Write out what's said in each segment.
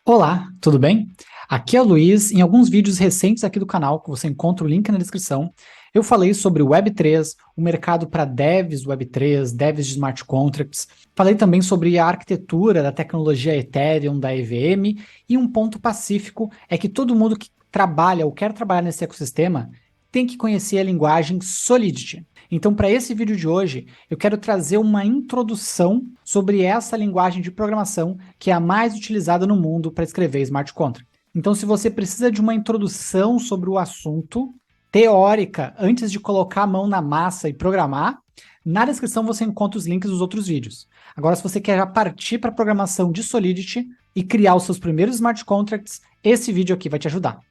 Olá, tudo bem? Aqui é o Luiz. Em alguns vídeos recentes aqui do canal, que você encontra o link na descrição, eu falei sobre o Web3, o mercado para devs do Web3, devs de smart contracts. Falei também sobre a arquitetura da tecnologia Ethereum, da EVM, e um ponto pacífico é que todo mundo que trabalha ou quer trabalhar nesse ecossistema tem que conhecer a linguagem Solidity. Então, para esse vídeo de hoje, eu quero trazer uma introdução sobre essa linguagem de programação que é a mais utilizada no mundo para escrever smart contract. Então, se você precisa de uma introdução sobre o assunto, teórica, antes de colocar a mão na massa e programar, na descrição você encontra os links dos outros vídeos. Agora, se você quer já partir para a programação de Solidity e criar os seus primeiros smart contracts, esse vídeo aqui vai te ajudar.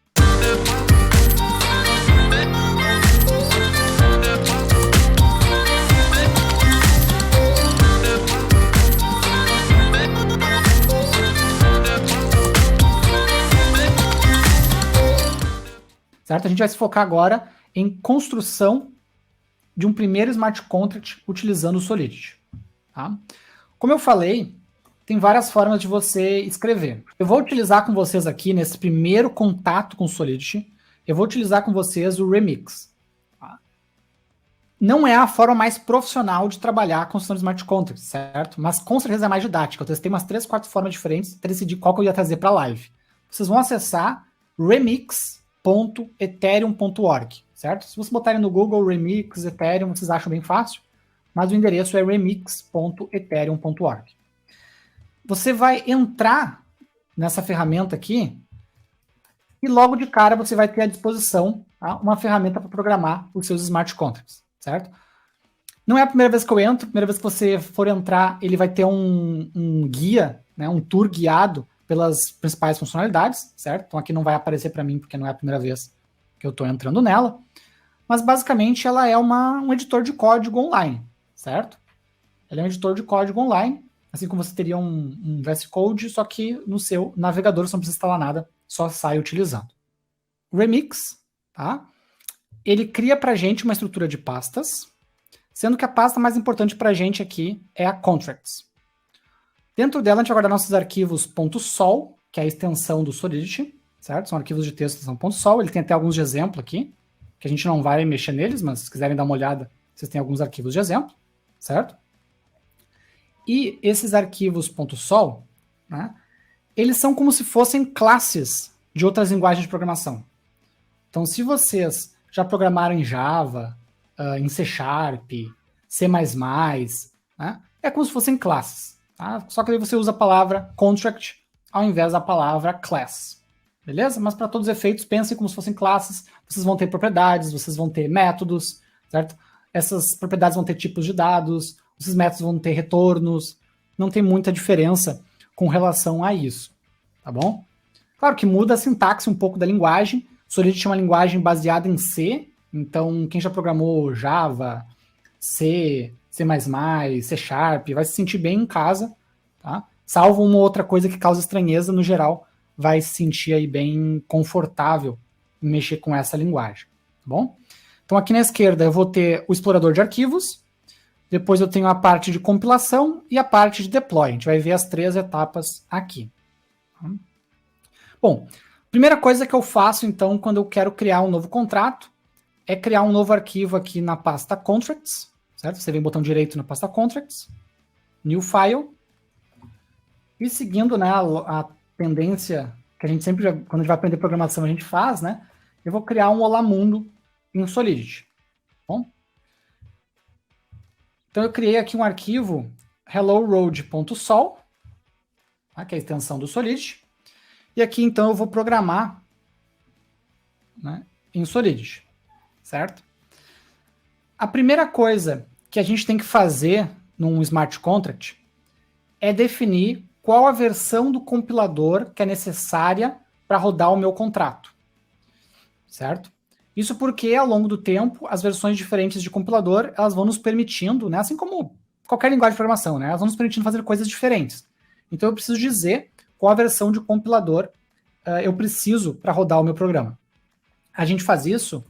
Certo? A gente vai se focar agora em construção de um primeiro smart contract utilizando o Solidity. Tá? Como eu falei, tem várias formas de você escrever. Eu vou utilizar com vocês aqui, nesse primeiro contato com o Solidity, eu vou utilizar com vocês o Remix. Tá? Não é a forma mais profissional de trabalhar a construção de smart contracts, certo? Mas com certeza é mais didática. Eu testei umas 3, 4 formas diferentes para decidir qual que eu ia trazer para a live. Vocês vão acessar remix.ethereum.org, certo? Se vocês botarem no Google Remix, Ethereum, vocês acham bem fácil, mas o endereço é remix.ethereum.org. Você vai entrar nessa ferramenta aqui e logo de cara você vai ter à disposição, tá, uma ferramenta para programar os seus smart contracts, certo? Não é a primeira vez que eu entro, a primeira vez que você for entrar, ele vai ter um guia, né, um tour guiado pelas principais funcionalidades, certo? Então aqui não vai aparecer para mim porque não é a primeira vez que eu estou entrando nela, mas basicamente ela é um editor de código online, certo? Ela é um editor de código online, assim como você teria um VS Code, só que no seu navegador você não precisa instalar nada, só sai utilizando. O Remix, tá? Ele cria para a gente uma estrutura de pastas, sendo que a pasta mais importante para a gente aqui é a Contracts. Dentro dela, a gente vai guardar nossos arquivos .sol, que é a extensão do Solidity, certo? São arquivos de texto que são .sol. Ele tem até alguns de exemplo aqui, que a gente não vai mexer neles, mas se quiserem dar uma olhada, vocês têm alguns arquivos de exemplo, certo? E esses arquivos .sol, né, eles são como se fossem classes de outras linguagens de programação. Então, se vocês já programaram em Java, em C Sharp, C++, né, é como se fossem classes. Tá? Só que aí você usa a palavra contract ao invés da palavra class. Beleza? Mas para todos os efeitos, pensem como se fossem classes. Vocês vão ter propriedades, vocês vão ter métodos, certo? Essas propriedades vão ter tipos de dados, esses métodos vão ter retornos. Não tem muita diferença com relação a isso. Tá bom? Claro que muda a sintaxe um pouco da linguagem. Solidity é uma linguagem baseada em C. Então, quem já programou Java, C, C++, C Sharp, vai se sentir bem em casa, tá? Salvo uma outra coisa que causa estranheza, no geral, vai se sentir aí bem confortável em mexer com essa linguagem, tá bom? Então aqui na esquerda eu vou ter o explorador de arquivos, depois eu tenho a parte de compilação e a parte de deploy. A gente vai ver as 3 etapas aqui. Bom, primeira coisa que eu faço então quando eu quero criar um novo contrato é criar um novo arquivo aqui na pasta contracts, certo? Você vem botão direito na pasta contracts, new file, e seguindo, né, a tendência que a gente sempre, quando a gente vai aprender programação, a gente faz, né? Eu vou criar um Olá Mundo em Solidity. Bom? Então eu criei aqui um arquivo hello-road.sol, tá, que é a extensão do Solidity, e aqui então eu vou programar, né, em Solidity, certo? A primeira coisa que a gente tem que fazer num smart contract é definir qual a versão do compilador que é necessária para rodar o meu contrato, certo? Isso porque, ao longo do tempo, as versões diferentes de compilador, elas vão nos permitindo, né, assim como qualquer linguagem de programação, né, elas vão nos permitindo fazer coisas diferentes. Então eu preciso dizer qual a versão de compilador eu preciso para rodar o meu programa. A gente faz isso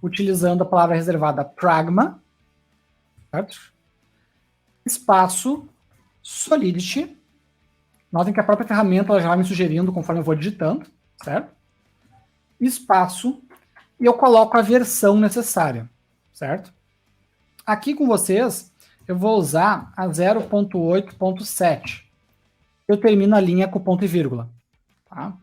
utilizando a palavra reservada pragma, certo? Espaço Solidity Notem que a própria ferramenta ela já vai me sugerindo conforme eu vou digitando, certo? Espaço, e eu coloco a versão necessária, certo? Aqui com vocês, eu vou usar a 0.8.7. Eu termino a linha com ponto e vírgula. Tá?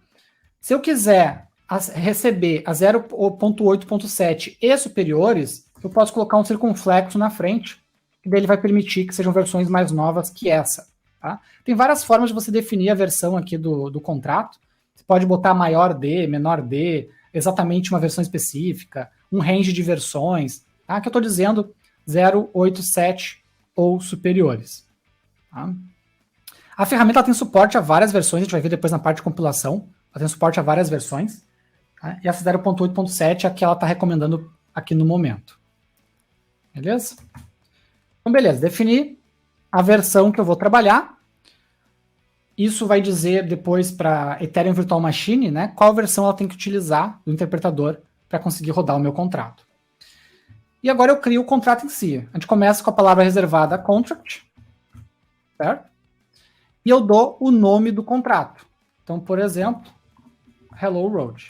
Se eu quiser receber a 0.8.7 e superiores, eu posso colocar um circunflexo na frente, que daí ele vai permitir que sejam versões mais novas que essa. Tá? Tem várias formas de você definir a versão aqui do contrato. Você pode botar maior D, menor D, exatamente uma versão específica, um range de versões. Tá? Que eu estou dizendo 0.8.7 ou superiores. Tá? A ferramenta tem suporte a várias versões, a gente vai ver depois na parte de compilação. Ela tem suporte a várias versões. Tá? E essa 0.8.7 é a que ela está recomendando aqui no momento. Beleza? Então, beleza. Defini a versão que eu vou trabalhar. Isso vai dizer depois para Ethereum Virtual Machine, né, qual versão ela tem que utilizar do interpretador para conseguir rodar o meu contrato. E agora eu crio o contrato em si. A gente começa com a palavra reservada contract, certo? E eu dou o nome do contrato. Então, por exemplo, Hello Road.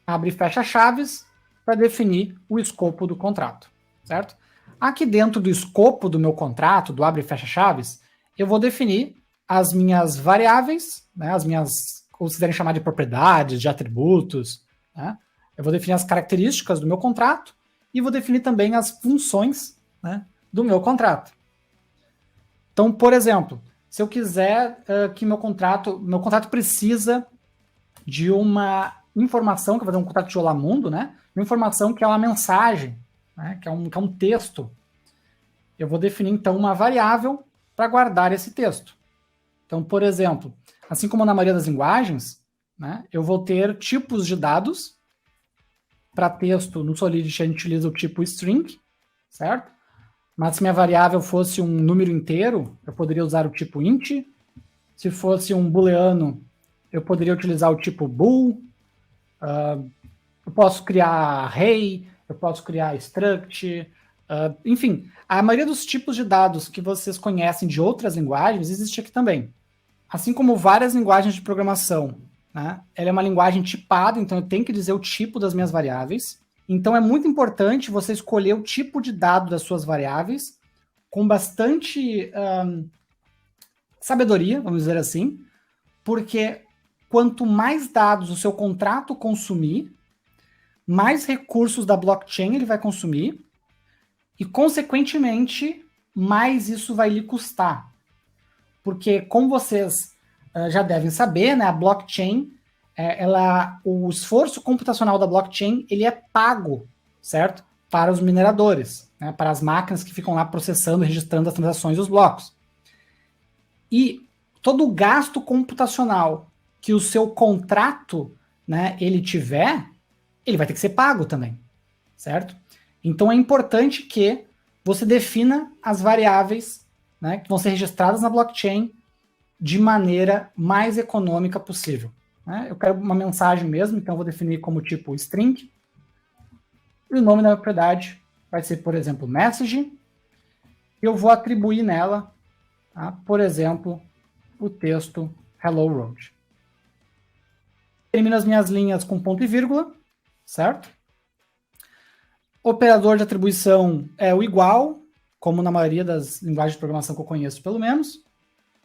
Abre e fecha chaves para definir o escopo do contrato, certo? Aqui dentro do escopo do meu contrato, do abre e fecha chaves, eu vou definir as minhas variáveis, né, as minhas, ou se quiserem chamar de propriedades, de atributos, né? Eu vou definir as características do meu contrato e vou definir também as funções, né, do meu contrato. Então, por exemplo, se eu quiser que meu contrato precisa de uma informação, que vai dar um contrato de Olá Mundo, né? Uma informação que é uma mensagem, né? Que é um texto. Eu vou definir, então, uma variável para guardar esse texto. Então, por exemplo, assim como na maioria das linguagens, né, eu vou ter tipos de dados. Para texto, no Solidity a gente utiliza o tipo string, certo? Mas se minha variável fosse um número inteiro, eu poderia usar o tipo int. Se fosse um booleano, eu poderia utilizar o tipo bool. Eu posso criar array, eu posso criar struct. Enfim, a maioria dos tipos de dados que vocês conhecem de outras linguagens existe aqui também. Assim como várias linguagens de programação, né? Ela é uma linguagem tipada, então eu tenho que dizer o tipo das minhas variáveis. Então é muito importante você escolher o tipo de dado das suas variáveis com bastante sabedoria, vamos dizer assim, porque quanto mais dados o seu contrato consumir, mais recursos da blockchain ele vai consumir e, consequentemente, mais isso vai lhe custar. Porque, como vocês já devem saber, né, a blockchain, o esforço computacional da blockchain, ele é pago, certo? Para os mineradores, né, para as máquinas que ficam lá processando e registrando as transações dos blocos. E todo o gasto computacional que o seu contrato, né, ele tiver, ele vai ter que ser pago também, certo? Então é importante que você defina as variáveis, né, que vão ser registradas na blockchain de maneira mais econômica possível. Né? Eu quero uma mensagem mesmo, então eu vou definir como tipo string. E o nome da propriedade vai ser, por exemplo, message. Eu vou atribuir nela, tá, por exemplo, o texto Hello Road. Termino as minhas linhas com ponto e vírgula, certo? Operador de atribuição é o igual, como na maioria das linguagens de programação que eu conheço, pelo menos,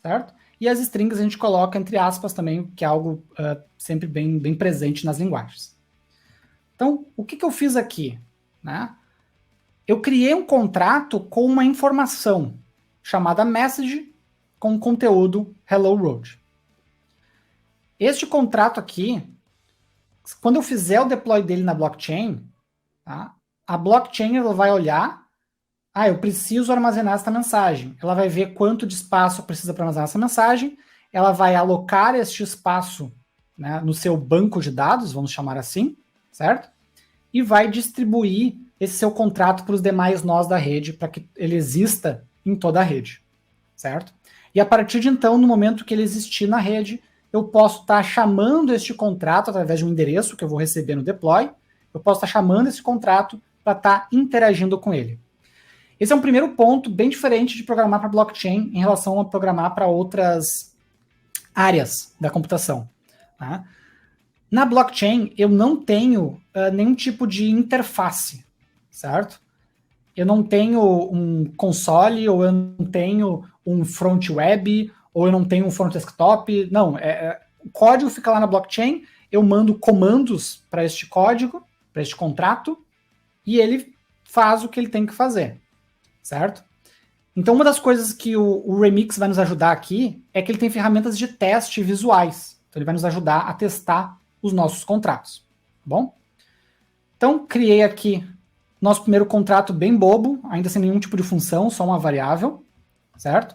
certo? E as strings a gente coloca entre aspas também, que é algo sempre bem presente nas linguagens. Então, o que eu fiz aqui? Né? Eu criei um contrato com uma informação chamada message com conteúdo Hello Road. Este contrato aqui, quando eu fizer o deploy dele na blockchain, tá, a blockchain ela vai olhar, eu preciso armazenar essa mensagem. Ela vai ver quanto de espaço precisa para armazenar essa mensagem, ela vai alocar este espaço, né, no seu banco de dados, vamos chamar assim, certo? E vai distribuir esse seu contrato para os demais nós da rede, para que ele exista em toda a rede, certo? E a partir de então, no momento que ele existir na rede, eu posso estar chamando este contrato através de um endereço que eu vou receber no deploy, eu posso estar chamando esse contrato para estar interagindo com ele. Esse é um primeiro ponto bem diferente de programar para blockchain em relação a programar para outras áreas da computação. Tá? Na blockchain, eu não tenho nenhum tipo de interface, certo? Eu não tenho um console, ou eu não tenho um front web, ou eu não tenho um front desktop. Não, o código fica lá na blockchain, eu mando comandos para este código, para este contrato, e ele faz o que ele tem que fazer, certo? Então, uma das coisas que o Remix vai nos ajudar aqui é que ele tem ferramentas de teste visuais. Então, ele vai nos ajudar a testar os nossos contratos, tá bom? Então, criei aqui nosso primeiro contrato bem bobo, ainda sem nenhum tipo de função, só uma variável, certo?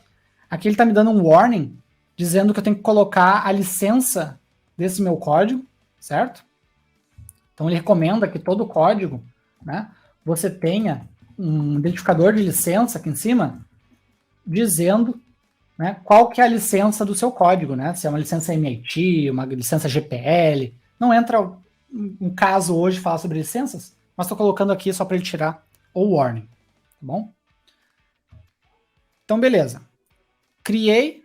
Aqui ele está me dando um warning, dizendo que eu tenho que colocar a licença desse meu código, certo? Então, ele recomenda que todo código, né, você tenha um identificador de licença aqui em cima, dizendo, né, qual que é a licença do seu código, né? Se é uma licença MIT, uma licença GPL. Não entra um caso hoje falar sobre licenças, mas estou colocando aqui só para ele tirar o warning, tá bom? Então, beleza. Criei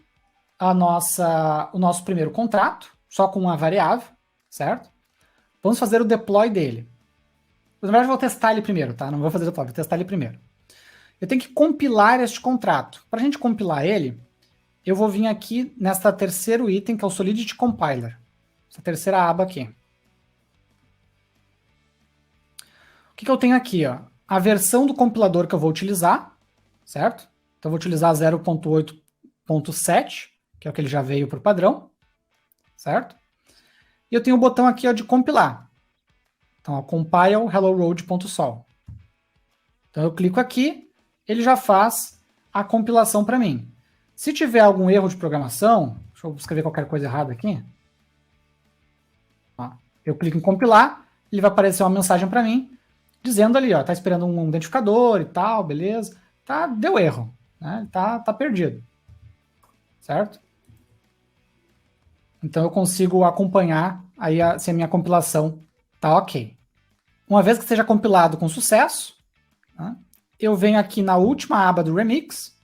o nosso primeiro contrato, só com uma variável, certo? Vamos fazer o deploy dele. Na verdade, eu vou testar ele primeiro, tá? Não vou fazer o deploy, vou testar ele primeiro. Eu tenho que compilar este contrato. Para a gente compilar ele, eu vou vir aqui nesta terceiro item, que é o Solidity Compiler. Essa terceira aba aqui. O que eu tenho aqui? Ó? A versão do compilador que eu vou utilizar, certo? Então, eu vou utilizar 0.8.7, que é o que ele já veio por padrão, certo? E eu tenho o botão aqui ó, de compilar. Então, ó, compile hello-world.sol. Então, eu clico aqui, ele já faz a compilação para mim. Se tiver algum erro de programação, deixa eu escrever qualquer coisa errada aqui. Ó, eu clico em compilar, ele vai aparecer uma mensagem para mim, dizendo ali, ó, tá esperando um identificador e tal, beleza. Tá, deu erro, né? Tá perdido, certo? Então eu consigo acompanhar aí se a minha compilação tá ok. Uma vez que esteja compilado com sucesso, né, eu venho aqui na última aba do Remix,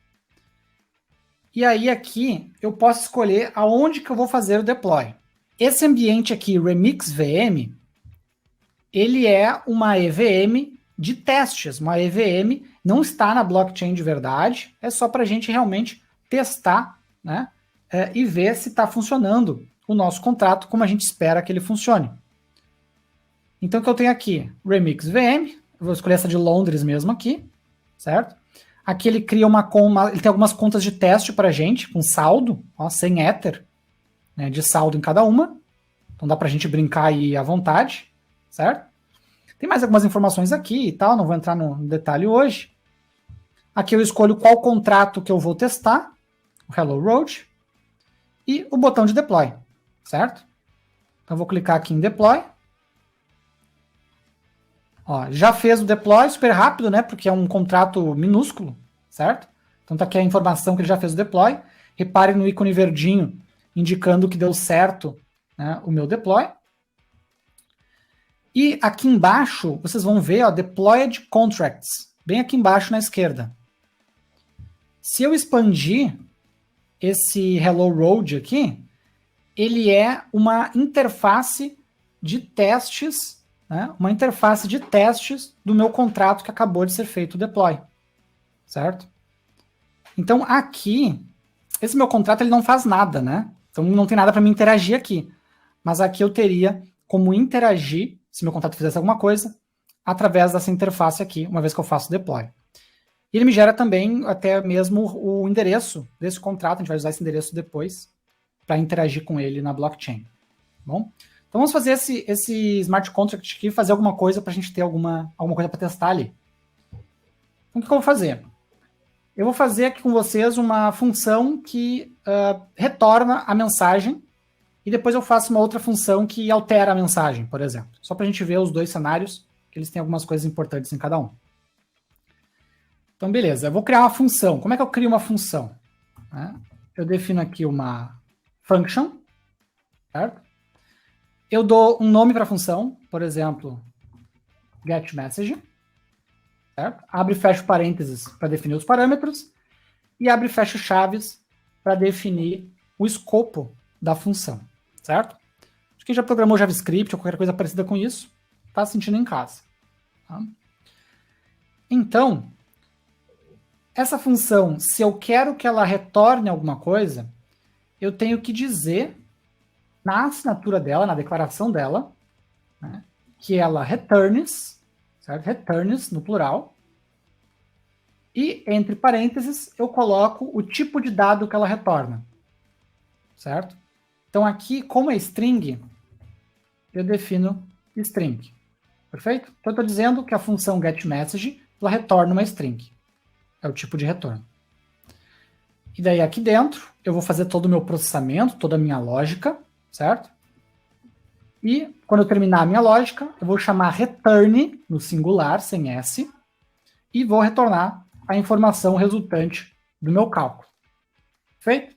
e aí aqui eu posso escolher aonde que eu vou fazer o deploy. Esse ambiente aqui, Remix VM, ele é uma EVM de testes, uma EVM, não está na blockchain de verdade, é só para a gente realmente testar, né, e ver se está funcionando o nosso contrato como a gente espera que ele funcione. Então o que eu tenho aqui? Remix VM, eu vou escolher essa de Londres mesmo aqui, certo? Aqui ele cria ele tem algumas contas de teste para a gente, com saldo, ó, 100 Ether, né, de saldo em cada uma, então dá para a gente brincar aí à vontade, certo? Tem mais algumas informações aqui e tal, não vou entrar no detalhe hoje. Aqui eu escolho qual contrato que eu vou testar, o Hello Road, e o botão de deploy, certo? Então eu vou clicar aqui em deploy. Ó, já fez o deploy super rápido, né? Porque é um contrato minúsculo, certo? Então tá aqui a informação que ele já fez o deploy. Repare no ícone verdinho indicando que deu certo, né, o meu deploy. E aqui embaixo, vocês vão ver, ó, Deployed Contracts, bem aqui embaixo na esquerda. Se eu expandir esse Hello Road aqui, ele é uma interface de testes, né, uma interface de testes do meu contrato que acabou de ser feito o deploy, certo? Então aqui, esse meu contrato ele não faz nada, né? Então não tem nada para me interagir aqui. Mas aqui eu teria como interagir, se meu contrato fizesse alguma coisa, através dessa interface aqui, uma vez que eu faço o deploy. E ele me gera também até mesmo o endereço desse contrato, a gente vai usar esse endereço depois para interagir com ele na blockchain. Bom? Então vamos fazer esse smart contract aqui, fazer alguma coisa para a gente ter alguma coisa para testar ali. Então o que eu vou fazer? Eu vou fazer aqui com vocês uma função que retorna a mensagem e depois eu faço uma outra função que altera a mensagem, por exemplo. Só para a gente ver os dois cenários, que eles têm algumas coisas importantes em cada um. Então, beleza. Eu vou criar uma função. Como é que eu crio uma função? Eu defino aqui uma function, certo? Eu dou um nome para a função, por exemplo, getMessage, certo? Abre e fecha parênteses para definir os parâmetros e abre e fecha chaves para definir o escopo da função, certo? Quem já programou JavaScript ou qualquer coisa parecida com isso, está se sentindo em casa. Tá? Então, essa função, se eu quero que ela retorne alguma coisa, eu tenho que dizer na assinatura dela, na declaração dela, né, que ela returns, certo? Returns no plural. E, entre parênteses, eu coloco o tipo de dado que ela retorna. Certo? Então, aqui, como é string, eu defino string. Perfeito? Então, eu estou dizendo que a função getMessage, ela retorna uma string. É o tipo de retorno. E daí, aqui dentro, eu vou fazer todo o meu processamento, toda a minha lógica, certo? E, quando eu terminar a minha lógica, eu vou chamar return, no singular, sem S, e vou retornar a informação resultante do meu cálculo. Perfeito?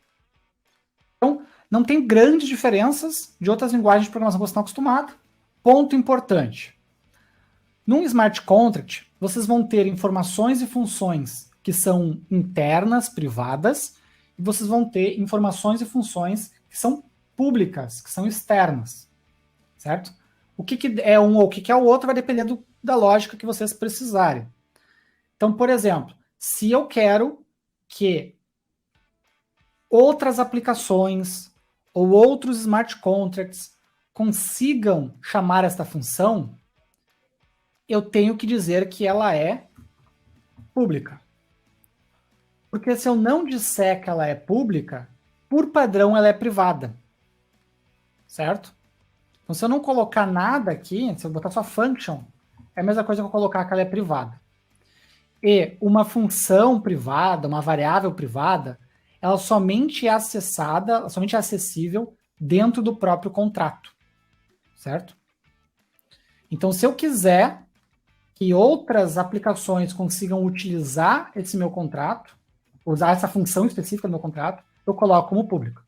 Então, não tem grandes diferenças de outras linguagens de programação que vocês estão acostumados. Ponto importante. Num smart contract, vocês vão ter informações e funções que são internas, privadas, e vocês vão ter informações e funções que são públicas, que são externas. Certo? O que é um ou o que é o outro vai depender da lógica que vocês precisarem. Então, por exemplo, se eu quero que outras aplicações ou outros smart contracts consigam chamar esta função, eu tenho que dizer que ela é pública. Porque se eu não disser que ela é pública, por padrão ela é privada. Certo? Então, se eu não colocar nada aqui, se eu botar só function, é a mesma coisa que eu colocar que ela é privada. E uma função privada, uma variável privada, ela somente é acessada, somente é acessível dentro do próprio contrato. Certo? Então, se eu quiser que outras aplicações consigam utilizar esse meu contrato, usar essa função específica do meu contrato, eu coloco como público.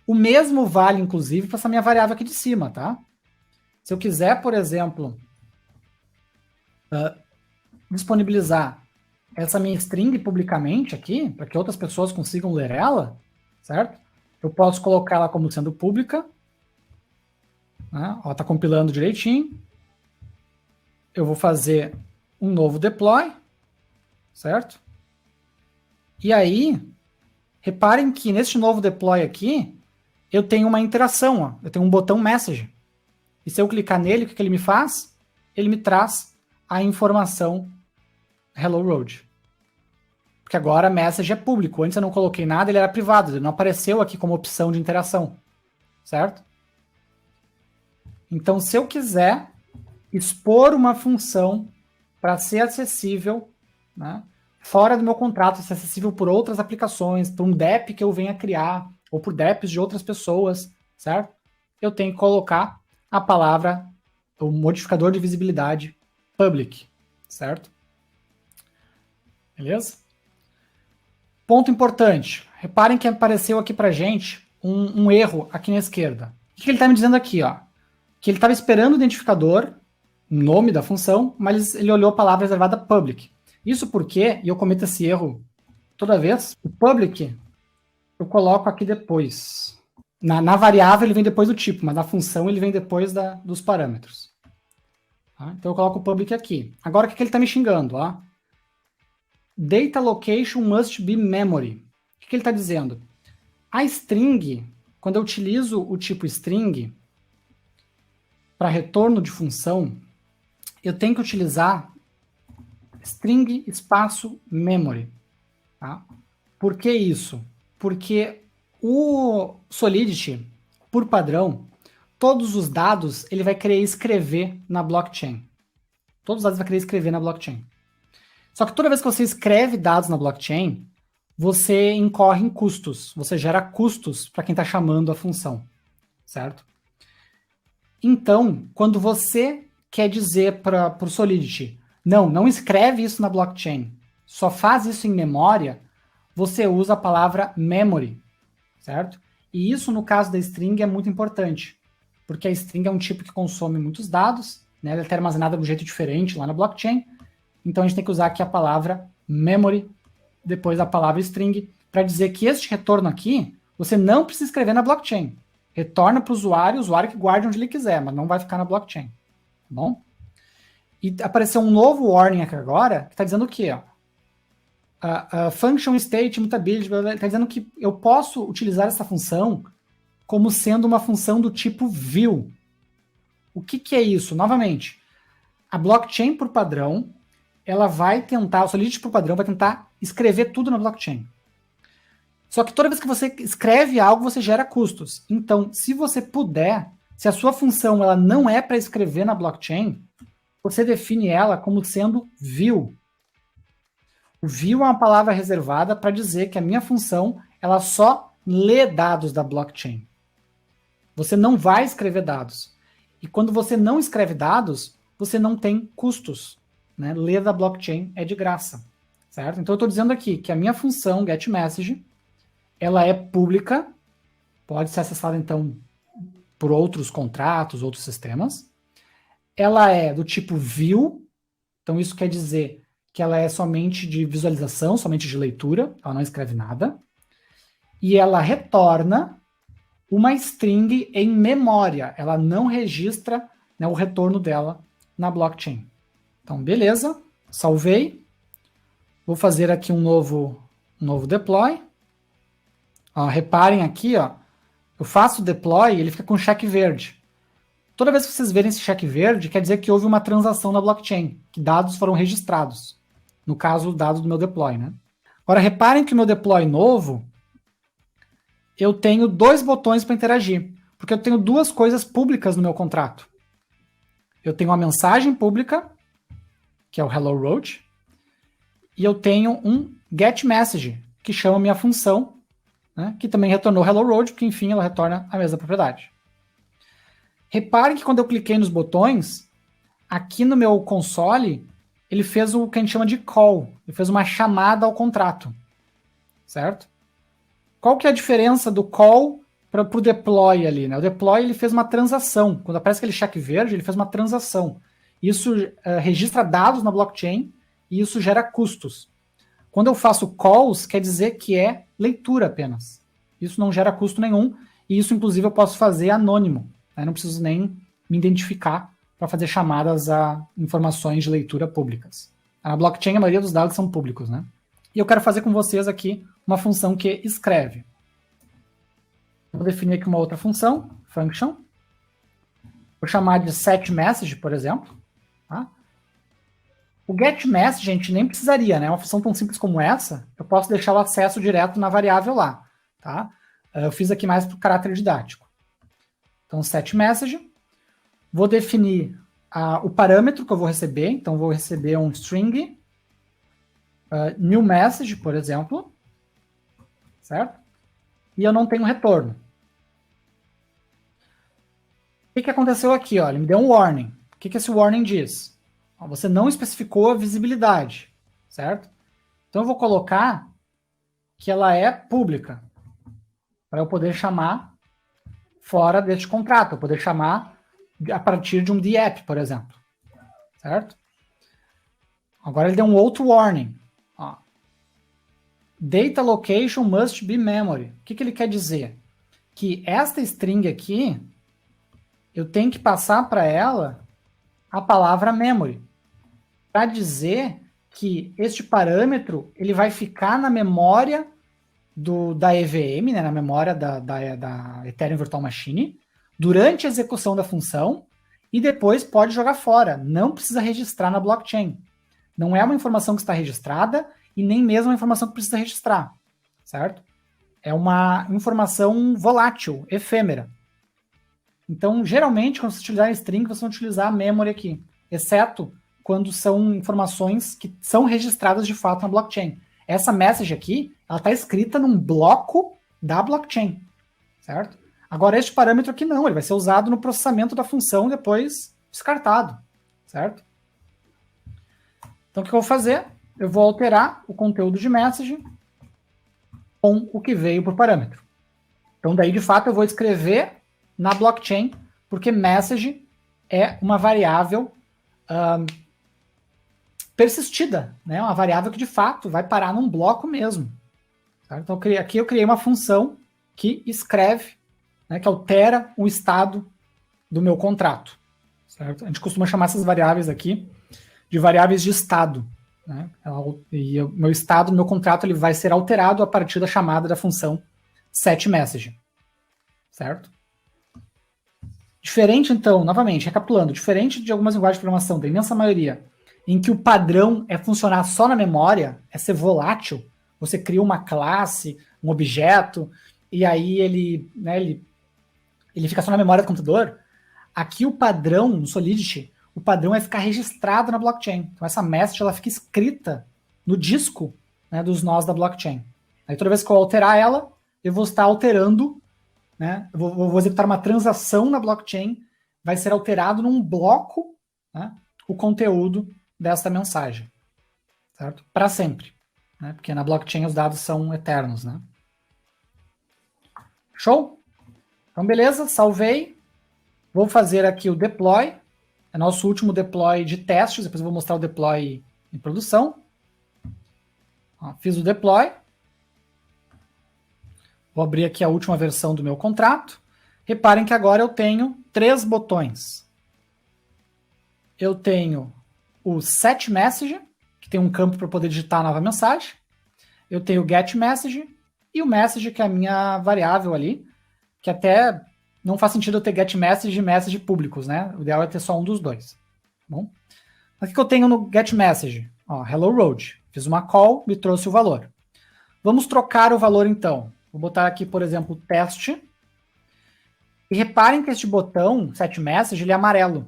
O mesmo vale, inclusive, para essa minha variável aqui de cima, tá? Se eu quiser, por exemplo, disponibilizar essa minha string publicamente aqui, para que outras pessoas consigam ler ela, certo? Eu posso colocar ela como sendo pública. Né? Ó, tá compilando direitinho. Eu vou fazer um novo deploy, certo? E aí, reparem que neste novo deploy aqui, eu tenho uma interação, ó. Eu tenho um botão message. E se eu clicar nele, o que ele me faz? Ele me traz a informação Hello World. Porque agora message é público. Antes eu não coloquei nada, ele era privado. Ele não apareceu aqui como opção de interação. Certo? Então, se eu quiser expor uma função para ser acessível, né, fora do meu contrato, ser acessível por outras aplicações, por um DEP que eu venha criar, ou por DEPs de outras pessoas, certo? Eu tenho que colocar a palavra, o modificador de visibilidade public, certo? Beleza? Ponto importante. Reparem que apareceu aqui pra gente um erro aqui na esquerda. O que ele está me dizendo aqui? Ó? Que ele estava esperando o identificador, o nome da função, mas ele olhou a palavra reservada public. Isso porque, e eu cometo esse erro toda vez, o public eu coloco aqui depois. Na variável ele vem depois do tipo, mas na função ele vem depois dos parâmetros. Tá? Então eu coloco o public aqui. Agora o que ele está me xingando? Ó? Data location must be memory. O que ele está dizendo? A string, quando eu utilizo o tipo string para retorno de função, eu tenho que utilizar string espaço memory. Tá? Por que isso? Porque o Solidity, por padrão, todos os dados ele vai querer escrever na blockchain. Todos os dados vai querer escrever na blockchain. Só que toda vez que você escreve dados na blockchain, você incorre em custos. Você gera custos para quem está chamando a função. Certo? Então, quando você quer dizer para o Solidity, não escreve isso na blockchain, só faz isso em memória, você usa a palavra memory, certo? E isso, no caso da string, é muito importante, porque a string é um tipo que consome muitos dados, né? Ela está armazenada de um jeito diferente lá na blockchain, então a gente tem que usar aqui a palavra memory, depois a palavra string, para dizer que este retorno aqui, você não precisa escrever na blockchain. Retorna para o usuário que guarde onde ele quiser, mas não vai ficar na blockchain. Tá bom? E apareceu um novo warning aqui agora, que está dizendo o quê? Ó? A function state mutability, está dizendo que eu posso utilizar essa função como sendo uma função do tipo view. O que é isso? Novamente, a blockchain por padrão, ela vai tentar, o Solidity por padrão vai tentar escrever tudo na blockchain. Só que toda vez que você escreve algo, você gera custos. Então, se você puder, se a sua função ela não é para escrever na blockchain, você define ela como sendo view. O view é uma palavra reservada para dizer que a minha função ela só lê dados da blockchain. Você não vai escrever dados. E quando você não escreve dados, você não tem custos. Né? Ler da blockchain é de graça. Certo? Então eu estou dizendo aqui que a minha função getMessage ela é pública, pode ser acessada então por outros contratos, outros sistemas. Ela é do tipo view, então isso quer dizer que ela é somente de visualização, somente de leitura, ela não escreve nada. E ela retorna uma string em memória, ela não registra, né, o retorno dela na blockchain. Então, beleza, salvei. Vou fazer aqui um novo deploy. Ó, reparem aqui, ó, eu faço o deploy e ele fica com cheque verde. Toda vez que vocês verem esse cheque verde, quer dizer que houve uma transação na blockchain, que dados foram registrados. No caso, o dado do meu deploy, né? Agora, reparem que o meu deploy novo, eu tenho 2 botões para interagir, porque eu tenho 2 coisas públicas no meu contrato. Eu tenho uma mensagem pública, que é o Hello World, e eu tenho um getMessage, que chama minha função, né, que também retornou Hello World, porque enfim ela retorna a mesma propriedade. Reparem que quando eu cliquei nos botões, aqui no meu console, ele fez o que a gente chama de call, ele fez uma chamada ao contrato, certo? Qual que é a diferença do call para o deploy ali? Né? O deploy ele fez uma transação, quando aparece aquele cheque verde, ele fez uma transação. Isso registra dados na blockchain e isso gera custos. Quando eu faço calls, quer dizer que é leitura apenas. Isso não gera custo nenhum, e isso, inclusive, eu posso fazer anônimo. Né? Não preciso nem me identificar para fazer chamadas a informações de leitura públicas. Na blockchain, a maioria dos dados são públicos, né? E eu quero fazer com vocês aqui uma função que escreve. Vou definir aqui uma outra função, function. Vou chamar de setMessage, por exemplo. Tá? O getMessage a gente nem precisaria, né? Uma função tão simples como essa, eu posso deixar o acesso direto na variável lá. Tá? Eu fiz aqui mais para o caráter didático. Então, setMessage. Vou definir o parâmetro que eu vou receber. Então, vou receber um string new message, por exemplo. Certo? E eu não tenho retorno. O que aconteceu aqui? Ó? Ele me deu um warning. O que esse warning diz? Você não especificou a visibilidade, certo? Então eu vou colocar que ela é pública, para eu poder chamar fora deste contrato, eu poder chamar a partir de um DApp, por exemplo, certo? Agora ele deu um outro warning. Ó. Data location must be memory. O que ele quer dizer? Que esta string aqui, eu tenho que passar para ela a palavra memory, para dizer que este parâmetro ele vai ficar na memória da EVM, né, na memória da Ethereum Virtual Machine, durante a execução da função, e depois pode jogar fora. Não precisa registrar na blockchain. Não é uma informação que está registrada e nem mesmo uma informação que precisa registrar, certo? É uma informação volátil, efêmera. Então, geralmente, quando você utilizar string, você vai utilizar a memory aqui, exceto quando são informações que são registradas de fato na blockchain. Essa message aqui, ela está escrita num bloco da blockchain, certo? Agora, este parâmetro aqui não, ele vai ser usado no processamento da função e depois descartado, certo? Então, o que eu vou fazer? Eu vou alterar o conteúdo de message com o que veio por parâmetro. Então, daí, de fato, eu vou escrever na blockchain, porque message é uma variável persistida, né? Uma variável que, de fato, vai parar num bloco mesmo. Certo? Então, aqui eu criei uma função que escreve, né, que altera o estado do meu contrato. Certo? A gente costuma chamar essas variáveis aqui de variáveis de estado. Né? E o meu estado, o meu contrato, ele vai ser alterado a partir da chamada da função setMessage. Certo? Diferente, então, novamente, recapitulando, diferente de algumas linguagens de programação, da imensa maioria, em que o padrão é funcionar só na memória, é ser volátil, você cria uma classe, um objeto, e aí ele fica só na memória do computador. Aqui o padrão, no Solidity, o padrão é ficar registrado na blockchain. Então essa message ela fica escrita no disco, né, dos nós da blockchain. Aí toda vez que eu alterar ela, eu vou estar alterando, né, eu vou executar uma transação na blockchain, vai ser alterado num bloco, né, o conteúdo desta mensagem. Certo? Para sempre. Né, porque na blockchain os dados são eternos. Né? Show? Então beleza, salvei. Vou fazer aqui o deploy. É nosso último deploy de testes. Depois eu vou mostrar o deploy em produção. Ó, fiz o deploy. Vou abrir aqui a última versão do meu contrato. Reparem que agora eu tenho 3 botões. Eu tenho o setMessage, que tem um campo para poder digitar a nova mensagem. Eu tenho o getMessage e o message, que é a minha variável ali, que até não faz sentido eu ter getMessage e message públicos, né? O ideal é ter só um dos dois. Bom, o que eu tenho no getMessage? Ó, hello road. Fiz uma call, me trouxe o valor. Vamos trocar o valor então. Vou botar aqui, por exemplo, teste. E reparem que este botão, setMessage, ele é amarelo.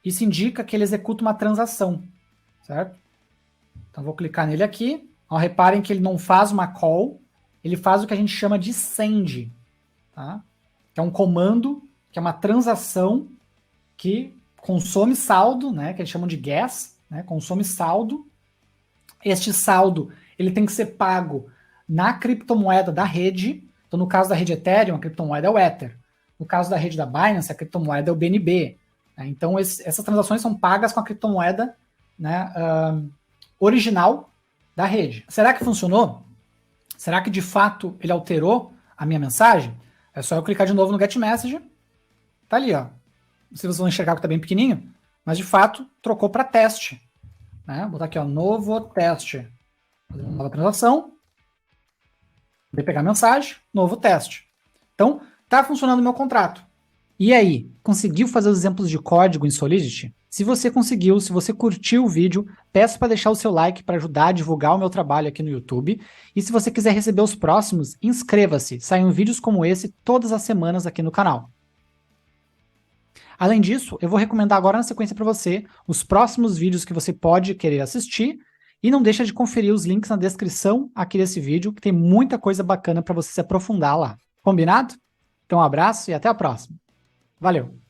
Isso indica que ele executa uma transação, certo? Então vou clicar nele aqui. Ó, reparem que ele não faz uma call, ele faz o que a gente chama de send, tá? Que é um comando, que é uma transação que consome saldo, né? Que eles chamam de gas, né? Consome saldo. Este saldo ele tem que ser pago na criptomoeda da rede. Então, no caso da rede Ethereum, a criptomoeda é o Ether. No caso da rede da Binance, a criptomoeda é o BNB. Né? Então, essas transações são pagas com a criptomoeda, né, original da rede. Será que funcionou? Será que, de fato, ele alterou a minha mensagem? É só eu clicar de novo no getMessage. Tá ali, ó. Vocês vão enxergar que tá bem pequenininho, mas, de fato, trocou para teste. Né? Vou botar aqui, ó, novo teste. Fazer uma nova transação. Vou pegar a mensagem, novo teste. Então, tá funcionando o meu contrato. E aí, conseguiu fazer os exemplos de código em Solidity? Se você conseguiu, se você curtiu o vídeo, peço para deixar o seu like para ajudar a divulgar o meu trabalho aqui no YouTube. E se você quiser receber os próximos, inscreva-se. Saem vídeos como esse todas as semanas aqui no canal. Além disso, eu vou recomendar agora na sequência para você os próximos vídeos que você pode querer assistir. E não deixa de conferir os links na descrição aqui desse vídeo, que tem muita coisa bacana para você se aprofundar lá. Combinado? Então um abraço e até a próxima. Valeu!